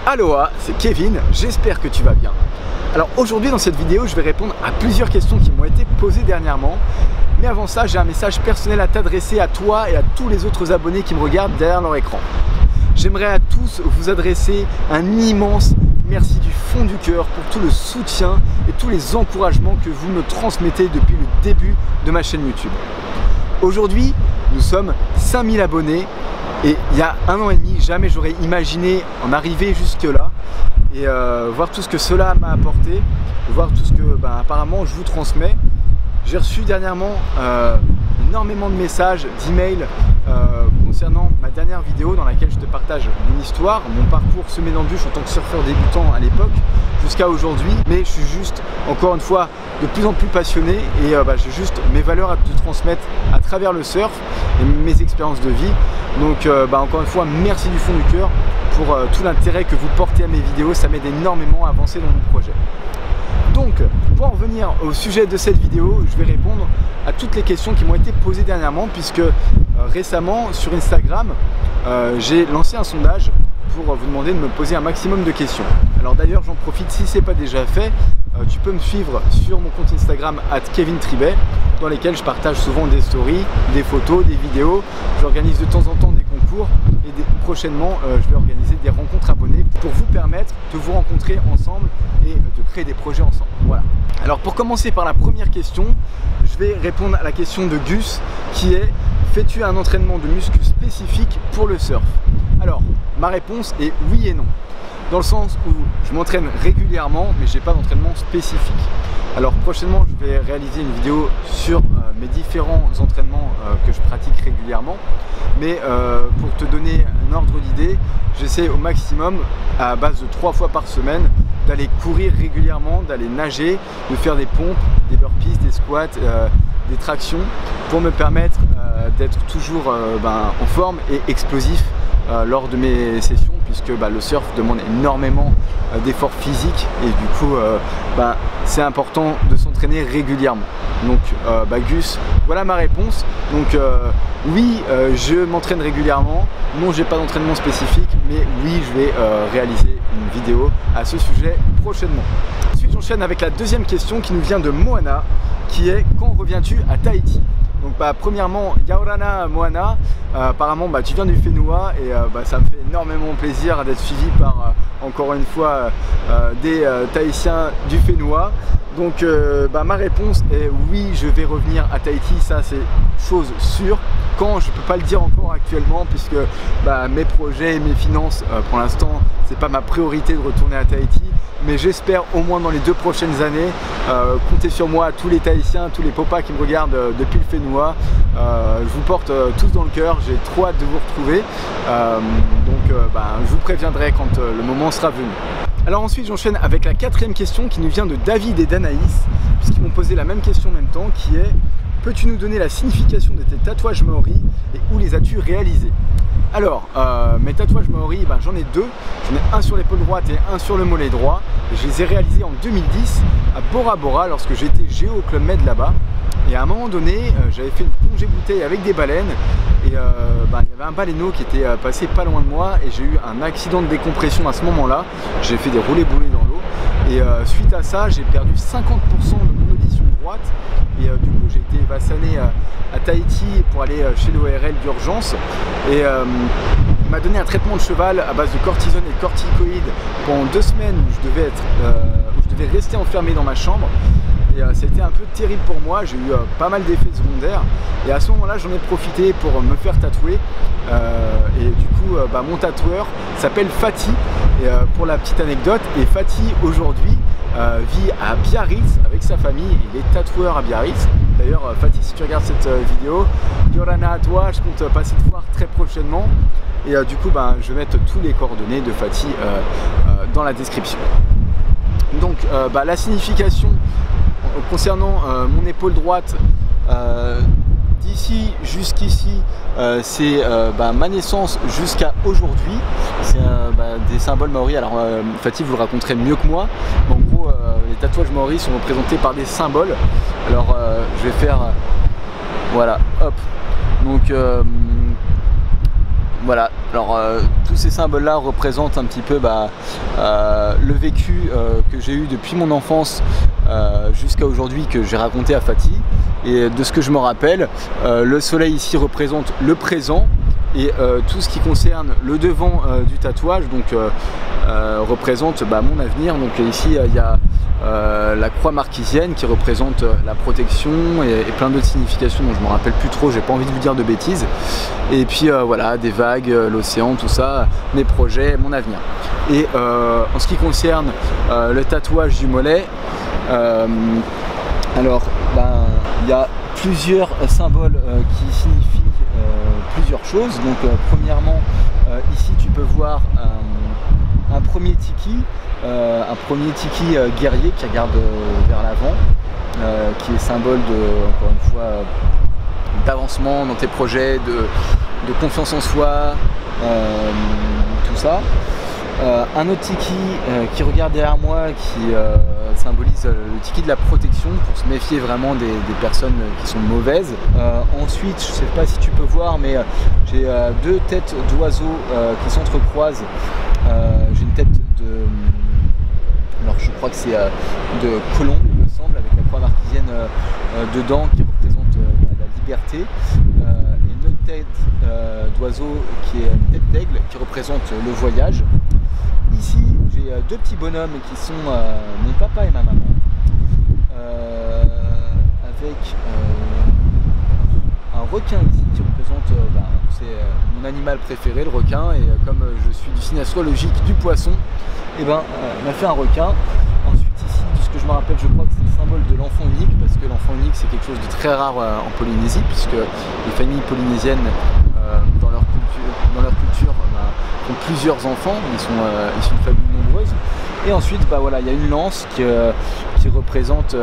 Aloha, c'est Kevin, j'espère que tu vas bien. Alors aujourd'hui dans cette vidéo, je vais répondre à plusieurs questions qui m'ont été posées dernièrement. Mais avant ça, j'ai un message personnel à t'adresser à toi et à tous les autres abonnés qui me regardent derrière leur écran. J'aimerais à tous vous adresser un immense merci du fond du cœur pour tout le soutien et tous les encouragements que vous me transmettez depuis le début de ma chaîne YouTube. Aujourd'hui, nous sommes 5000 abonnés et il y a 1 an et demi, jamais j'aurais imaginé en arriver jusque là et voir tout ce que cela m'a apporté, voir tout ce que apparemment je vous transmets. J'ai reçu dernièrement énormément de messages, d'emails concernant ma dernière vidéo dans laquelle je te partage mon histoire, mon parcours semé d'embûches en tant que surfeur débutant à l'époque jusqu'à aujourd'hui. Mais je suis juste, encore une fois, de plus en plus passionné et j'ai juste mes valeurs à te transmettre à travers le surf et mes expériences de vie. Donc encore une fois, merci du fond du cœur pour tout l'intérêt que vous portez à mes vidéos, ça m'aide énormément à avancer dans mon projet. Donc, pour en revenir au sujet de cette vidéo, je vais répondre à toutes les questions qui m'ont été posées dernièrement puisque récemment sur Instagram, j'ai lancé un sondage pour vous demander de me poser un maximum de questions. Alors d'ailleurs, j'en profite, si ce n'est pas déjà fait, tu peux me suivre sur mon compte Instagram @KevinTribet dans lesquels je partage souvent des stories, des photos, des vidéos. J'organise de temps en temps des concours et prochainement, je vais organiser des rencontres abonnés pour vous permettre de vous rencontrer ensemble et de créer des projets ensemble. Voilà. Alors pour commencer par la première question, je vais répondre à la question de Gus qui est: fais-tu un entraînement de muscu spécifique pour le surf? Alors ma réponse est oui et non. Dans le sens où je m'entraîne régulièrement mais j'ai pas d'entraînement spécifique. Alors prochainement je vais réaliser une vidéo sur mes différents entraînements que je pratique régulièrement. Mais pour te donner un ordre d'idée, j'essaie au maximum à base de 3 fois par semaine d'aller courir régulièrement, d'aller nager, de faire des pompes, des burpees, des squats, des tractions pour me permettre d'être toujours en forme et explosif lors de mes sessions puisque le surf demande énormément d'efforts physiques et du coup c'est important de s'entraîner régulièrement. Donc Gus, voilà ma réponse. Donc oui, je m'entraîne régulièrement, non j'ai pas d'entraînement spécifique, mais oui je vais réaliser une vidéo à ce sujet prochainement. Ensuite j'enchaîne avec la deuxième question qui nous vient de Moana qui est: quand reviens-tu à Tahiti? Donc premièrement, Yaorana Moana, apparemment tu viens du Whenua et ça me fait énormément plaisir d'être suivi par encore une fois des Tahitiens du Whenua. Donc ma réponse est oui, je vais revenir à Tahiti, ça c'est chose sûre. Quand, je peux pas le dire encore actuellement puisque mes projets et mes finances pour l'instant c'est pas ma priorité de retourner à Tahiti. Mais j'espère au moins dans les 2 prochaines années, comptez sur moi, tous les Tahitiens, tous les popas qui me regardent depuis le Whenua. Je vous porte tous dans le cœur, j'ai trop hâte de vous retrouver. Je vous préviendrai quand le moment sera venu. Alors ensuite j'enchaîne avec la 4e question qui nous vient de David et d'Anaïs, puisqu'ils m'ont posé la même question en même temps, qui est: peux-tu nous donner la signification de tes tatouages maoris et où les as-tu réalisés? Alors, mes tatouages maoris, j'en ai 2. J'en ai un sur l'épaule droite et un sur le mollet droit. Je les ai réalisés en 2010 à Bora Bora lorsque j'étais géo au Club Med là-bas. Et à un moment donné, j'avais fait une plongée bouteille avec des baleines. Et il y avait un baleineau qui était passé pas loin de moi et j'ai eu un accident de décompression à ce moment-là. J'ai fait des roulés-boulés dans l'eau. Et suite à ça, j'ai perdu 50% de mon audition droite. Et du coup, j'ai été vassané à Tahiti pour aller chez l'ORL d'urgence. Et il m'a donné un traitement de cheval à base de cortisone et de corticoïdes pendant 2 semaines où je devais rester enfermé dans ma chambre. Et ça a été un peu terrible pour moi, j'ai eu pas mal d'effets secondaires. Et à ce moment-là, j'en ai profité pour me faire tatouer. Et du coup, mon tatoueur s'appelle Fatih. Et pour la petite anecdote, et Fatih aujourd'hui vit à Biarritz avec sa famille. Il est tatoueur à Biarritz. D'ailleurs, Fatih, si tu regardes cette vidéo, Yorana à toi, je compte passer te voir très prochainement. Et du coup, je vais mettre tous les coordonnées de Fatih dans la description. Donc, la signification concernant mon épaule droite, d'ici jusqu'ici, c'est ma naissance jusqu'à aujourd'hui. C'est des symboles maoris. Alors Fatih vous le raconterait mieux que moi. Mais en gros, les tatouages maoris sont représentés par des symboles. Alors je vais faire voilà, hop. Donc voilà, Alors tous ces symboles-là représentent un petit peu le vécu que j'ai eu depuis mon enfance jusqu'à aujourd'hui, que j'ai raconté à Fatih. Et de ce que je me rappelle, le soleil ici représente le présent, et tout ce qui concerne le devant du tatouage donc représente mon avenir. Donc ici il y a la croix marquisienne qui représente la protection et plein d'autres significations dont je ne me rappelle plus trop, j'ai pas envie de vous dire de bêtises. Et puis voilà, des vagues, l'océan, tout ça, mes projets, mon avenir. Et en ce qui concerne le tatouage du mollet, alors il y a plusieurs symboles qui signifient plusieurs choses. Donc premièrement, ici tu peux voir un premier tiki guerrier qui regarde vers l'avant, qui est symbole encore une fois, d'avancement dans tes projets, de confiance en soi, tout ça. Un autre tiki qui regarde derrière moi, qui symbolise le tiki de la protection, pour se méfier vraiment des personnes qui sont mauvaises. Ensuite, je ne sais pas si tu peux voir, mais j'ai deux têtes d'oiseaux qui s'entrecroisent. J'ai une tête de... alors je crois que c'est de colombe, il me semble, avec la croix marquisienne dedans, qui représente la liberté. Et une autre tête d'oiseau qui est une tête d'aigle, qui représente le voyage. Ici, j'ai deux petits bonhommes qui sont mon papa et ma maman, avec un requin ici qui représente, c'est mon animal préféré, le requin, et comme je suis du signe astrologique du poisson, et m'a fait un requin. Ensuite ici, de ce que je me rappelle, je crois que c'est le symbole de l'enfant unique, parce que l'enfant unique c'est quelque chose de très rare en Polynésie, puisque les familles polynésiennes dans leur culture ont plusieurs enfants, ils sont issus de familles nombreuses. Et ensuite voilà, il y a une lance qui représente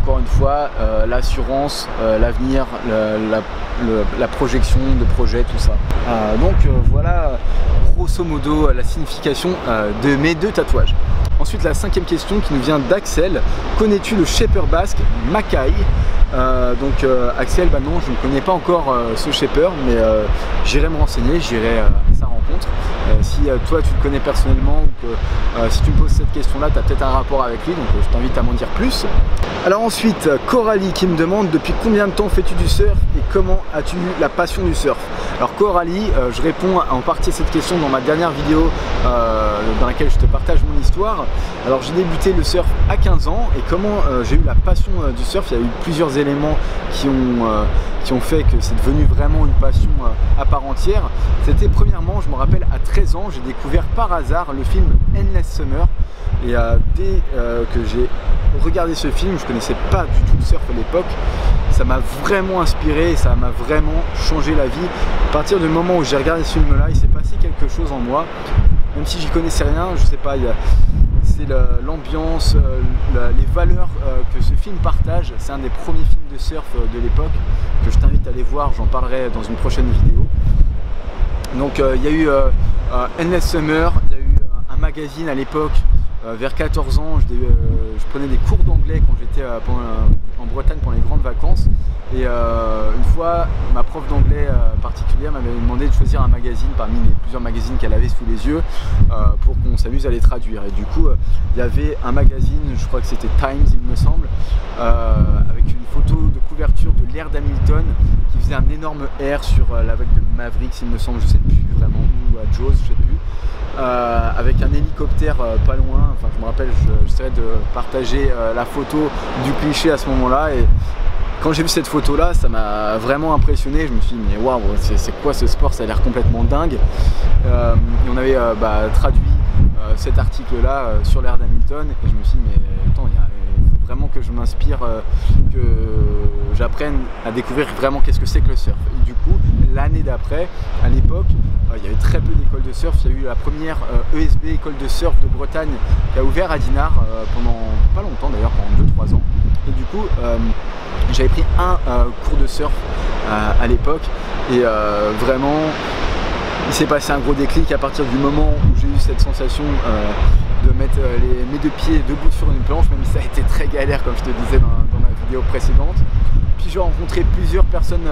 encore une fois l'assurance, l'avenir, la projection de projet, tout ça. Donc voilà grosso modo la signification de mes deux tatouages. Ensuite, la cinquième question qui nous vient d'Axel. Connais-tu le shaper basque Makai? Axel, non, je ne connais pas encore ce shaper, mais j'irai me renseigner, j'irai à sa rencontre. Si toi tu le connais personnellement, ou que si tu me poses cette question là, tu as peut-être un rapport avec lui, donc je t'invite à m'en dire plus. Alors ensuite, Coralie qui me demande depuis combien de temps fais-tu du surf et comment as-tu eu la passion du surf? Alors Coralie, je réponds en partie à cette question dans ma dernière vidéo dans laquelle je te partage mon histoire. Alors j'ai débuté le surf à 15 ans, et comment j'ai eu la passion du surf? Il y a eu plusieurs éléments qui ont fait que c'est devenu vraiment une passion à part entière. C'était premièrement, je me rappelle, à 13 ans, j'ai découvert par hasard le film Endless Summer, et dès que j'ai regardé ce film, je connaissais pas du tout le surf à l'époque, ça m'a vraiment inspiré, ça m'a vraiment changé la vie. À partir du moment où j'ai regardé ce film là, il s'est passé quelque chose en moi, même si j'y connaissais rien, je sais pas, c'est l'ambiance, les valeurs que ce film partage. C'est un des premiers films de surf de l'époque que je t'invite à aller voir, j'en parlerai dans une prochaine vidéo. Donc il y a eu Endless Summer, il y a eu un magazine à l'époque, vers 14 ans, je prenais des cours d'anglais quand j'étais en Bretagne pendant les grandes vacances. Et une fois, ma prof d'anglais particulière m'avait demandé de choisir un magazine parmi les plusieurs magazines qu'elle avait sous les yeux pour qu'on s'amuse à les traduire. Et du coup, il y avait un magazine, je crois que c'était Times il me semble, avec une photo de couverture de l'Air d'Hamilton qui faisait un énorme R sur la vague de Mavericks il me semble, je sais plus vraiment où, à Jaws, je sais plus. Avec un hélicoptère pas loin, enfin je me rappelle, j'essaierai de partager la photo du cliché à ce moment-là, et quand j'ai vu cette photo là, ça m'a vraiment impressionné. Je me suis dit mais waouh, c'est quoi ce sport, ça a l'air complètement dingue. Et on avait traduit cet article là sur l'Air d'Hamilton, et je me suis dit mais attends, il faut vraiment que je m'inspire, que j'apprenne à découvrir vraiment qu'est-ce que c'est que le surf. Et du coup, l'année d'après, à l'époque, il y avait très peu d'écoles de surf. Il y a eu la première ESB, école de surf de Bretagne, qui a ouvert à Dinard pendant pas longtemps d'ailleurs, pendant 2-3 ans. Et du coup, j'avais pris un cours de surf à l'époque, et vraiment, il s'est passé un gros déclic à partir du moment où j'ai eu cette sensation de mettre mes deux pieds debout sur une planche, même si ça a été très galère comme je te disais dans ma vidéo précédente. Puis j'ai rencontré plusieurs personnes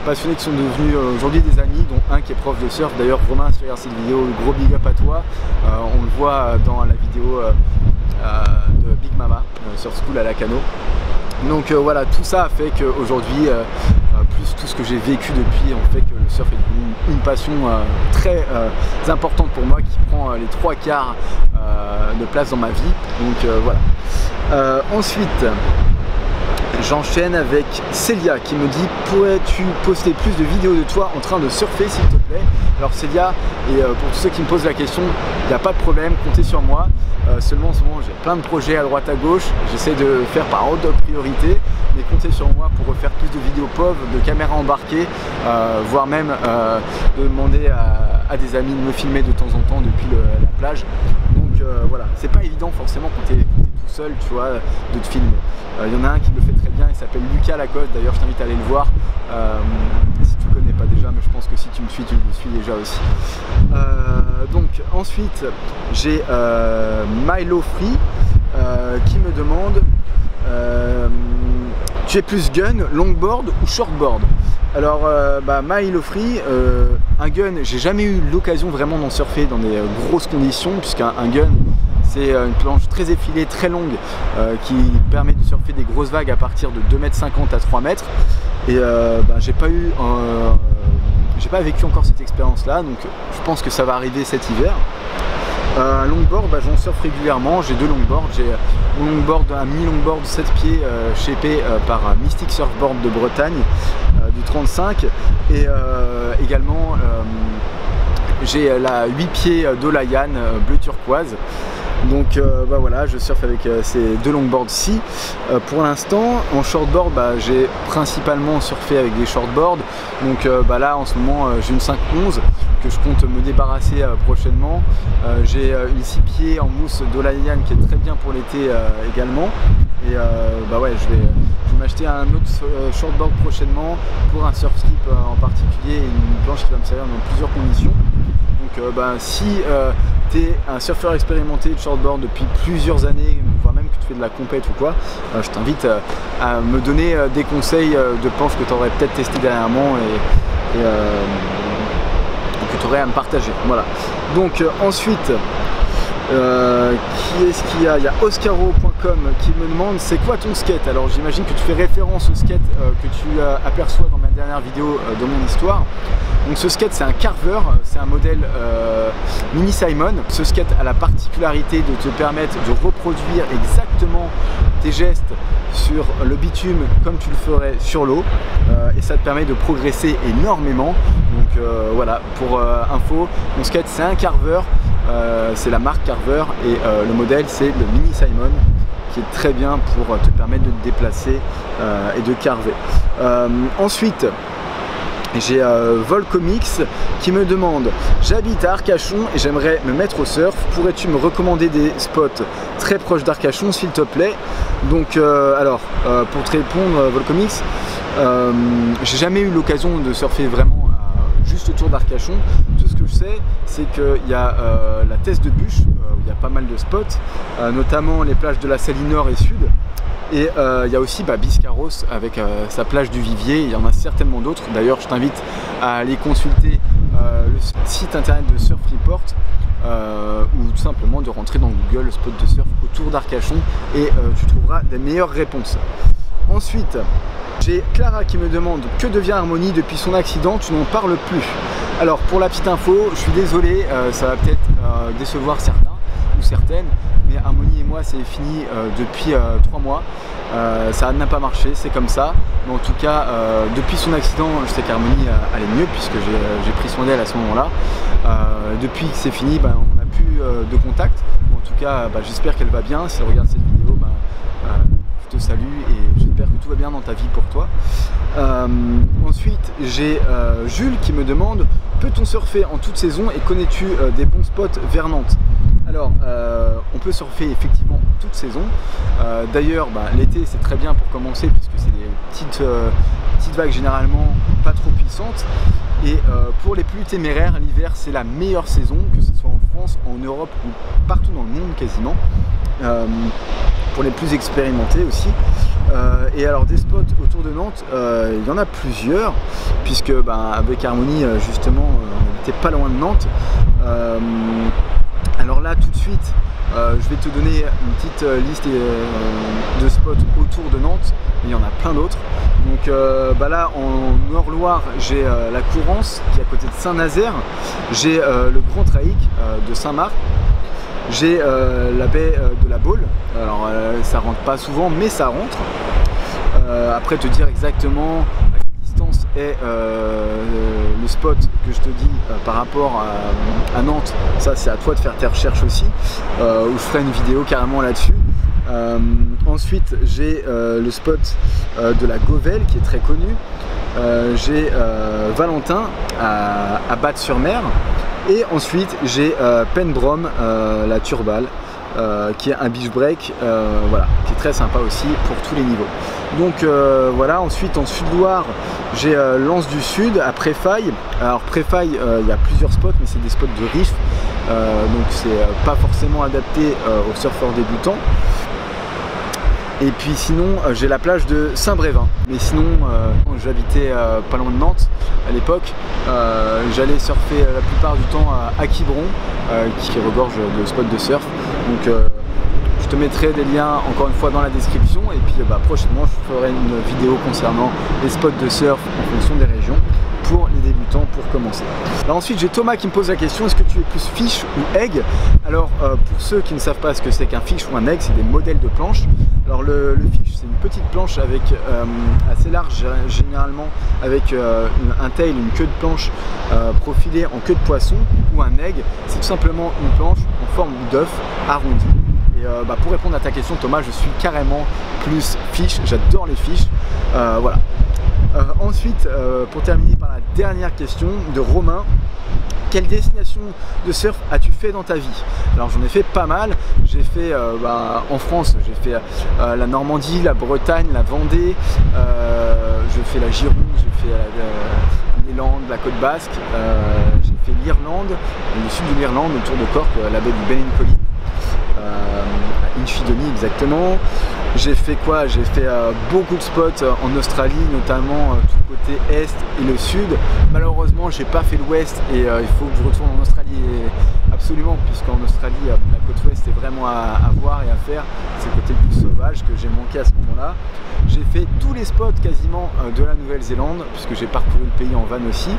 passionnées qui sont devenues aujourd'hui des amis, dont un qui est prof de surf. D'ailleurs Romain, si tu regardes cette vidéo, gros big up à toi. On le voit dans la vidéo de Big Mama, Surf School à Lacanau. Donc voilà, tout ça a fait qu'aujourd'hui, plus tout ce que j'ai vécu depuis, en fait que le surf est une passion très importante pour moi, qui prend les 3/4 de place dans ma vie. Donc voilà. Ensuite, j'enchaîne avec Célia qui me dit: pourrais-tu poster plus de vidéos de toi en train de surfer s'il te plaît? Alors Célia, et pour tous ceux qui me posent la question, il n'y a pas de problème, comptez sur moi. Seulement en ce moment j'ai plein de projets à droite à gauche, j'essaie de faire par ordre de priorité, mais comptez sur moi pour refaire plus de vidéos POV, de caméras embarquées, voire même de demander à des amis de me filmer de temps en temps depuis la plage. Donc voilà, c'est pas évident forcément quand t'es tout seul, tu vois, de te filmer. Il y en a un qui le fait très bien, il s'appelle Lucas Lacoste, d'ailleurs je t'invite à aller le voir. Si tu ne connais pas déjà, mais je pense que si tu me suis, tu me suis déjà aussi. Donc ensuite j'ai Milo Free qui me demande tu es plus gun, longboard ou shortboard? Alors Milo Free, un gun, j'ai jamais eu l'occasion vraiment d'en surfer dans des grosses conditions, puisqu'un gun c'est une planche très effilée, très longue, qui permet de surfer des grosses vagues à partir de 2,50 m à 3 m. Et j'ai pas vécu encore cette expérience là, donc je pense que ça va arriver cet hiver. Un longboard, j'en surfe régulièrement, j'ai deux longboards. J'ai mon longboard, un mini longboard 7 pieds shapé par Mystic Surfboard de Bretagne du 35, et également j'ai la 8 pieds d'Olayan bleu turquoise. Donc voilà, je surfe avec ces deux longboards-ci. Pour l'instant, en shortboard, j'ai principalement surfé avec des shortboards. Donc là, en ce moment, j'ai une 511 que je compte me débarrasser prochainement. J'ai une 6 pieds en mousse d'Olayan qui est très bien pour l'été également. Et ouais, je vais m'acheter un autre shortboard prochainement pour un surf slip en particulier, et une planche qui va me servir dans plusieurs conditions. Donc si tu es un surfeur expérimenté de shortboard depuis plusieurs années, voire même que tu fais de la compète ou quoi, je t'invite à me donner des conseils de planches que tu aurais peut-être testé dernièrement et que tu aurais à me partager. Voilà. Donc ensuite, qui est-ce qu'il y a? Il y a Oscaro.com qui me demande c'est quoi ton skate. Alors j'imagine que tu fais référence au skate que tu aperçois dans ma dernière vidéo de mon histoire. Donc ce skate, c'est un Carver, c'est un modèle Mini Simon. Ce skate a la particularité de te permettre de reproduire exactement tes gestes sur le bitume comme tu le ferais sur l'eau, et ça te permet de progresser énormément. Donc voilà, pour info, mon skate c'est un Carver, c'est la marque Carver, et le modèle c'est le Mini Simon, qui est très bien pour te permettre de te déplacer et de carver. Ensuite, j'ai Volcomix qui me demande: j'habite à Arcachon et j'aimerais me mettre au surf, pourrais-tu me recommander des spots très proches d'Arcachon s'il te plaît? Donc alors pour te répondre, Volcomix, j'ai jamais eu l'occasion de surfer vraiment juste autour d'Arcachon. Tout ce que je sais, c'est qu'il y a la Teste de Bûche, où il y a pas mal de spots, notamment les plages de la Saline Nord et Sud. Et il y a aussi Biscarrosse avec sa plage du Vivier. Il y en a certainement d'autres. D'ailleurs, je t'invite à aller consulter le site internet de Surf Report, ou tout simplement de rentrer dans Google spot de surf autour d'Arcachon, et tu trouveras des meilleures réponses. Ensuite, j'ai Clara qui me demande: que devient Harmonie depuis son accident, tu n'en parles plus? Alors pour la petite info, je suis désolé, ça va peut-être décevoir certains ou certaines, mais Harmonie et moi c'est fini depuis 3 mois. Ça n'a pas marché, c'est comme ça. Mais en tout cas, depuis son accident, je sais qu'Harmonie allait mieux puisque j'ai pris soin d'elle à ce moment-là. Depuis que c'est fini, on n'a plus de contact. En tout cas, j'espère qu'elle va bien. Si elle regarde cette vidéo, je te salue et j'espère que tout va bien dans ta vie pour toi. Ensuite, j'ai Jules qui me demande: peut-on surfer en toute saison et connais-tu des bons spots vers Nantes? Alors, on peut surfer effectivement toute saison. D'ailleurs, l'été c'est très bien pour commencer puisque c'est des petites vagues généralement pas trop puissantes. Et pour les plus téméraires, l'hiver c'est la meilleure saison, que ce soit en France, en Europe ou partout dans le monde quasiment. pour les plus expérimentés aussi. Et alors des spots autour de Nantes, il y en a plusieurs, puisque avec Harmonie justement on n'était pas loin de Nantes. Alors là tout de suite je vais te donner une petite liste de spots autour de Nantes, mais il y en a plein d'autres. Donc là en Nord-Loire j'ai la Courance qui est à côté de Saint-Nazaire, j'ai le Grand Traïc de Saint-Marc, j'ai la baie de la Baule. Alors ça rentre pas souvent mais ça rentre. Après te dire exactement à quelle distance est le spot que je te dis par rapport à Nantes, ça c'est à toi de faire tes recherches aussi, où je ferai une vidéo carrément là-dessus. Ensuite j'ai le spot de la Govelle qui est très connu, j'ai Valentin à Batte-sur-Mer, et ensuite j'ai Penbrom, la Turballe, qui est un beach break, voilà, qui est très sympa aussi pour tous les niveaux. Donc voilà, ensuite en Sud-Loire j'ai l'Anse du Sud à Préfaille. Alors Préfaille, il y a plusieurs spots, mais c'est des spots de riff, donc c'est pas forcément adapté aux surfeurs débutants. Et puis sinon j'ai la plage de Saint-Brévin. Mais sinon j'habitais pas loin de Nantes à l'époque, j'allais surfer la plupart du temps à Quiberon, qui regorge de spots de surf. Donc je te mettrai des liens encore une fois dans la description, et puis prochainement je ferai une vidéo concernant les spots de surf en fonction des régions pour les débutants pour commencer. Alors ensuite j'ai Thomas qui me pose la question, est-ce que tu es plus fish ou egg? Alors pour ceux qui ne savent pas ce que c'est qu'un fish ou un egg, c'est des modèles de planches. Alors le fish c'est une petite planche avec assez large généralement, avec un tail, une queue de planche profilée en queue de poisson, ou un egg c'est tout simplement une planche en forme d'œuf arrondi. Et pour répondre à ta question Thomas, je suis carrément plus fish, j'adore les fish, voilà. Ensuite, pour terminer par la dernière question de Romain, quelle destination de surf as-tu fait dans ta vie? Alors j'en ai fait pas mal, j'ai fait en France, j'ai fait la Normandie, la Bretagne, la Vendée, je fais la Gironde, j'ai fait les Landes, la Côte Basque, j'ai fait l'Irlande, le sud de l'Irlande, autour de Cork, la baie du Ballincollig, à Inchydoney exactement. J'ai fait quoi? J'ai fait beaucoup de spots en Australie, notamment tout le côté est et le sud. Malheureusement, j'ai pas fait l'ouest, et il faut que je retourne en Australie absolument, puisqu'en Australie, la côte ouest est vraiment à voir et à faire. C'est le côté le plus sauvage que j'ai manqué à ce moment-là. J'ai fait tous les spots quasiment de la Nouvelle-Zélande, puisque j'ai parcouru le pays en van aussi.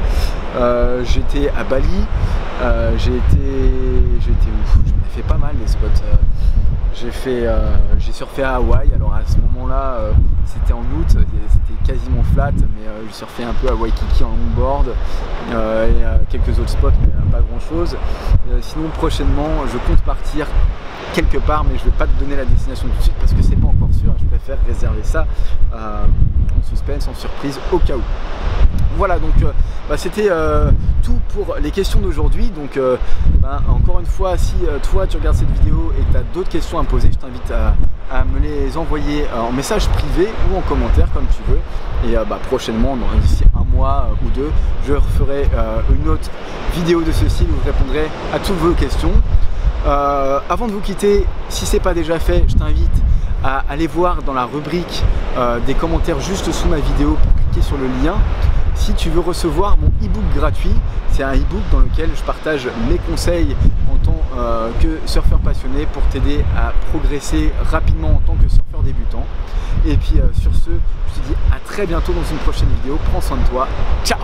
J'étais à Bali, j'ai été où? J'en ai fait pas mal les spots. J'ai surfé à Hawaï. Alors à ce moment-là, c'était en août, c'était quasiment flat, mais j'ai surfé un peu à Waikiki en longboard, et quelques autres spots, mais pas grand-chose. Sinon prochainement, je compte partir quelque part, mais je ne vais pas te donner la destination tout de suite parce que c'est pas encore sûr. Je préfère réserver ça en suspense, en surprise, au cas où. Voilà, donc c'était tout pour les questions d'aujourd'hui. Donc encore une fois, si toi tu regardes cette vidéo et que tu as d'autres questions à me poser, je t'invite à me les envoyer en message privé ou en commentaire comme tu veux. Et prochainement, d'ici un mois ou deux, je referai une autre vidéo de ce style où je répondrai à toutes vos questions. Avant de vous quitter, si ce n'est pas déjà fait, je t'invite à aller voir dans la rubrique des commentaires juste sous ma vidéo pour cliquer sur le lien. Si tu veux recevoir mon e-book gratuit, c'est un e-book dans lequel je partage mes conseils en tant que surfeur passionné pour t'aider à progresser rapidement en tant que surfeur débutant. Et puis sur ce, je te dis à très bientôt dans une prochaine vidéo. Prends soin de toi. Ciao!